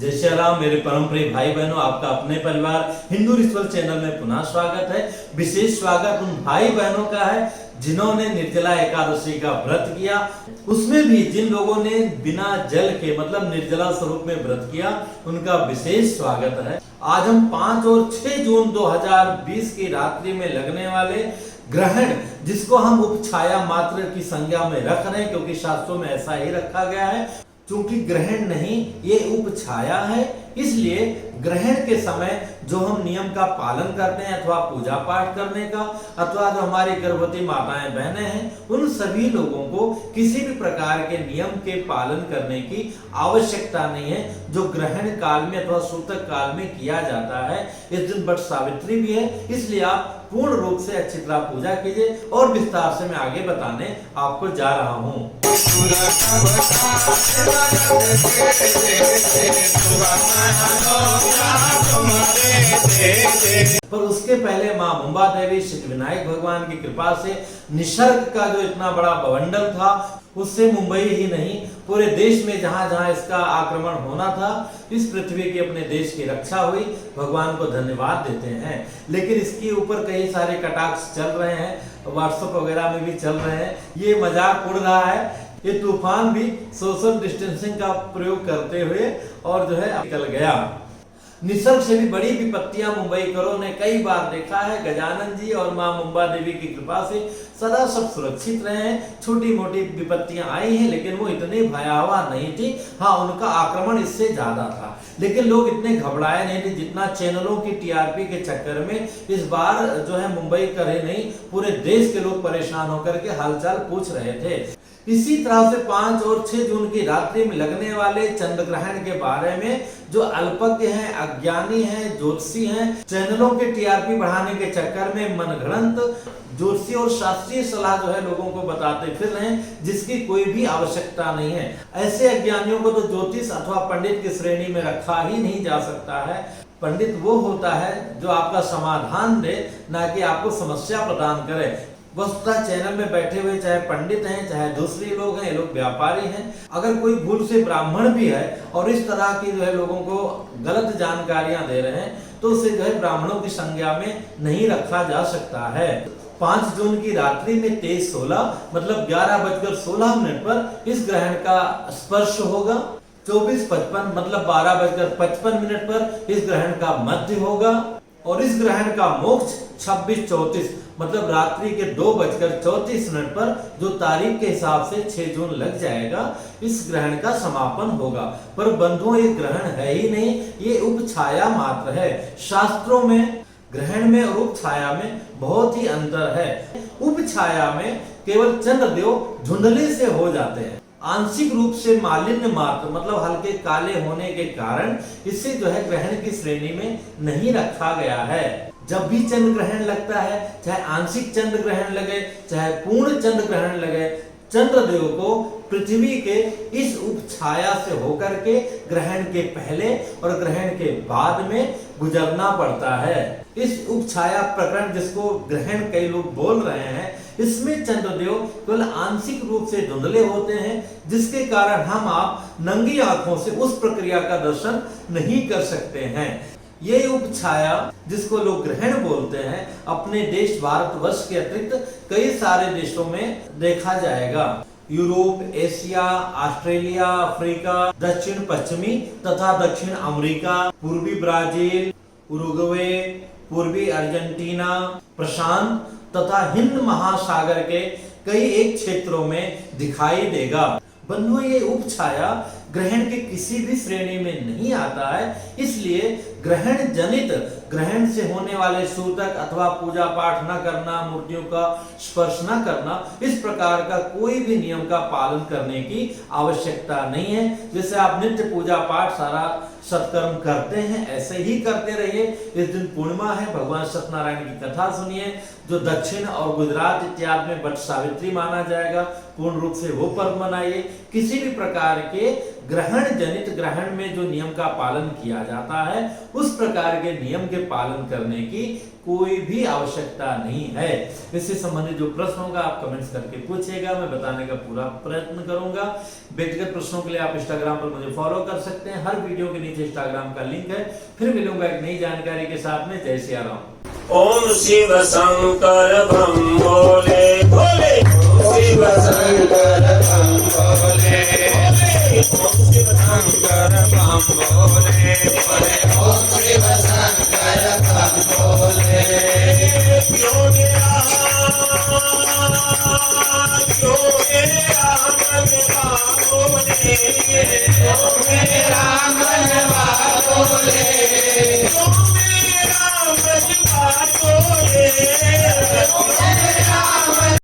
जय श्री राम मेरे परम प्रिय भाई बहनों, आपका अपने परिवार हिंदू रिचुअल चैनल में पुनः स्वागत है। विशेष स्वागत उन भाई बहनों का है जिन्होंने निर्जला एकादशी का व्रत किया, उसमें भी जिन लोगों ने बिना जल के मतलब निर्जला स्वरूप में व्रत किया उनका विशेष स्वागत है। आज हम 5 और 6 जून 2020 की रात्रि में लगने वाले ग्रहण, जिसको हम उपछाया मात्र की संज्ञा में रख रहे हैं क्योंकि शास्त्रों में ऐसा ही रखा गया है। क्योंकि ग्रहण नहीं, ये उपछाया है, इसलिए ग्रहण के समय जो हम नियम का पालन करते हैं अथवा पूजा पाठ करने का अथवा जो हमारी गर्भवती माताएं बहनें हैं, उन सभी लोगों को किसी भी प्रकार के नियम के पालन करने की आवश्यकता नहीं है जो ग्रहण काल में अथवा सूतक काल में किया जाता है। इस दिन वट सावित्री भी है, इसलिए आप पूर्ण रूप से अच्छी तरह पूजा कीजिए और विस्तार से मैं आगे बताने आपको जा रहा हूँ। पर उसके पहले माँ मुंबा देवी सिद्धिविनायक भगवान की कृपा से निसर्ग का जो इतना बड़ा बवंडर था, उससे मुंबई ही नहीं पूरे देश में जहां जहां इसका आक्रमण होना था, इस पृथ्वी की अपने देश की रक्षा हुई। भगवान को धन्यवाद देते हैं। लेकिन इसके ऊपर कई सारे कटाक्ष चल रहे हैं, व्हाट्सएप वगैरह में भी चल रहे हैं, ये मजाक उड़ रहा है। ये तूफान भी सोशल डिस्टेंसिंग का प्रयोग करते हुए और जो है निकल गया। निसर्ग से भी बड़ी विपत्तियां मुंबई करों ने कई बार देखा है। गजानन जी और मां मुंबा देवी की कृपा से सदा सब सुरक्षित रहे हैं। छोटी मोटी विपत्तियां आई हैं लेकिन वो इतनी भयावह नहीं थी। हाँ, उनका आक्रमण इससे ज्यादा था, लेकिन लोग इतने घबराए नहीं थे जितना चैनलों की टीआरपी के चक्कर में इस बार जो है मुंबई करे नहीं, पूरे देश के लोग परेशान होकर के हालचाल पूछ रहे थे। इसी तरह से 5 और 6 जून की रात्रि में लगने वाले चंद्र ग्रहण के बारे में जो अल्पज्ञ हैं, अज्ञानी हैं, ज्योतिषी हैं, चैनलों के टीआरपी बढ़ाने के चक्कर में मनगढ़ंत ज्योतिषी और शास्त्रीय सलाह जो है लोगों को बताते फिर रहे हैं, जिसकी कोई भी आवश्यकता नहीं है। ऐसे अज्ञानियों को तो ज्योतिष अथवा पंडित की श्रेणी में रखा ही नहीं जा सकता है। पंडित वो होता है जो आपका समाधान दे, ना कि आपको समस्या प्रदान करे। वस्तुतः चैनल में बैठे हुए चाहे पंडित हैं चाहे दूसरे लोग हैं, ये लोग व्यापारी हैं। अगर कोई भूल से ब्राह्मण भी है और इस तरह की जो है लोगों को गलत जानकारियां दे रहे हैं, तो उसे जो है ब्राह्मणों की संज्ञा में नहीं रखा जा सकता है। 5 जून की रात्रि में 23:16 मतलब 11:16 पर इस ग्रहण का स्पर्श होगा। 24:55 मतलब 12:55 पर इस ग्रहण का मध्य होगा और इस ग्रहण का मोक्ष 26:34 मतलब रात्रि के 2:34 पर जो तारीख के हिसाब से 6 जून लग जाएगा, इस ग्रहण का समापन होगा। पर बंधुओं, ये ग्रहण है ही नहीं, ये उपछाया मात्र है। शास्त्रों में ग्रहण में और उपछाया में बहुत ही अंतर है। उपछाया में केवल चंद्रदेव धुंधले से हो जाते हैं, आंशिक रूप से मालिन्य मात्र मतलब हल्के काले होने के कारण इसे जो है ग्रहण की श्रेणी में नहीं रखा गया है। जब भी चंद्र ग्रहण लगता है, चाहे आंशिक चंद्र ग्रहण लगे चाहे पूर्ण चंद्र ग्रहण लगे, चंद्रदेव को पृथ्वी के इस उपछाया से होकर के ग्रहण के पहले और ग्रहण के बाद में गुजरना पड़ता है। इस उपछाया प्रकरण जिसको ग्रहण कई लोग बोल रहे हैं, इसमें चंद्रदेव केवल आंशिक रूप से धुंधले होते हैं, जिसके कारण हम आप नंगी आंखों से उस प्रक्रिया का दर्शन नहीं कर सकते हैं। ये उपछाया जिसको लोग ग्रहण बोलते हैं, अपने देश भारतवर्ष के अतिरिक्त कई सारे देशों में देखा जाएगा। यूरोप, एशिया, ऑस्ट्रेलिया, अफ्रीका, दक्षिण पश्चिमी तथा दक्षिण अमेरिका, पूर्वी ब्राजील, उरुग्वे, पूर्वी अर्जेंटीना, प्रशांत तथा हिंद महासागर के कई एक क्षेत्रों में दिखाई देगा। बंधुओं, ये उपछाया ग्रहण के किसी भी श्रेणी में नहीं आता है, इसलिए ग्रहण जनित ग्रहण से होने वाले सूतक अथवा पूजा पाठ न करना, मूर्तियों का स्पर्श न करना, इस प्रकार का कोई भी नियम का पालन करने की आवश्यकता नहीं है। जैसे आप नित्य पूजा पाठ सारा सत्कर्म करते हैं, ऐसे ही करते रहिए। इस दिन पूर्णिमा है, भगवान सत्यनारायण की कथा सुनिए, जो दक्षिण और गुजरात इत्यादि में वट सावित्री माना जाएगा। पूर्ण रूप से वो पर्व मनाइए। किसी भी प्रकार के ग्रहण जनित, ग्रहण में जो नियम का पालन किया जाता है उस प्रकार के नियम के पालन करने की कोई भी आवश्यकता नहीं है। इससे संबंधित जो प्रश्न होगा आप कमेंट्स करके पूछिएगा, मैं बताने का पूरा प्रयत्न करूंगा। व्यक्तिगत प्रश्नों के लिए आप इंस्टाग्राम पर मुझे फॉलो कर सकते हैं, हर वीडियो के नीचे इंस्टाग्राम का लिंक है। फिर मिलूंगा एक नई जानकारी के साथ में। जय सिया राम। ओम शिव शंकर बम भोले भोले, ओम शिव शंकर बम भोले भोले, ओम शिव शंकर बम भोले भोले, ओम शिव शंकर बम भोले। क्यों मेरा मन बाबोले, क्यों मेरा मन बाबोले,